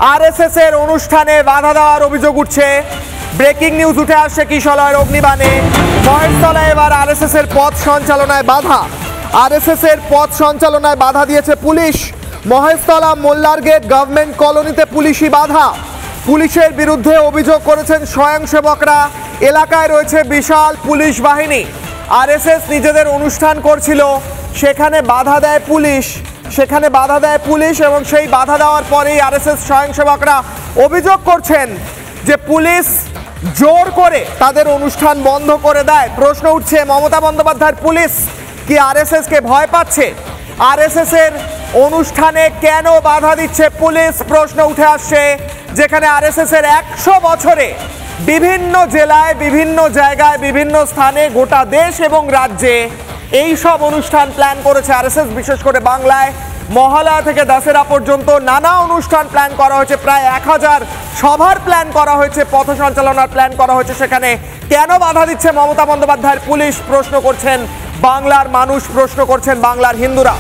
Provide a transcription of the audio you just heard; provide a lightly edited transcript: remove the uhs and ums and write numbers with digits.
RSS এর অনুষ্ঠানে বাধা দেওয়ার অভিযোগ উঠছে। ব্রেকিং নিউজ উঠে আসছে কিশলয়ের অগ্নিবাণে। মহেশতলায় এবার আরএসএস এর পথ সঞ্চালনায় বাধা। আরএসএস এর পথ সঞ্চালনায় বাধা দিয়েছে পুলিশ। মহেশতলা মোল্লার গেট গভর্নমেন্ট কলোনিতে পুলিশি বাধা। পুলিশের বিরুদ্ধে অভিযোগ করেছেন স্বয়ংসেবকরা। এলাকায় রয়েছে বিশাল পুলিশ বাহিনী। আরএসএস নিজেদের অনুষ্ঠান করছিল, সেখানে বাধা দেয় পুলিশ এবং সেই বাধা দেওয়ার পরেই আরএসএস স্বয়ংসেবকরা অভিযোগ করছেন যে পুলিশ জোর করে তাদের অনুষ্ঠান বন্ধ করে দেয়। প্রশ্ন উঠছে, মমতা বন্দ্যোপাধ্যায়ের পুলিশ কি আরএসএস কে ভয় পাচ্ছে? আরএসএস এর অনুষ্ঠানে কেন বাধা দিচ্ছে পুলিশ? প্রশ্ন উঠে আসছে, যেখানে আরএসএস এর 100 বছরে বিভিন্ন জেলায়, বিভিন্ন জায়গায়, বিভিন্ন স্থানে, গোটা দেশ এবং রাজ্যে এই সব অনুষ্ঠান প্ল্যান করেছে আরএসএস। বিশেষ করে বাংলায় মহালয়া থেকে দশেরা পর্যন্ত নানা অনুষ্ঠান প্ল্যান করা হয়েছে। প্রায় 1000 সভার প্ল্যান করা হয়েছে, পথ সঞ্চালনার প্ল্যান করা হয়েছে। সেখানে কেন বাধা দিচ্ছে মমতা বন্দ্যোপাধ্যায়ের পুলিশ? প্রশ্ন করছেন বাংলার মানুষ, প্রশ্ন করছেন বাংলার হিন্দুরা।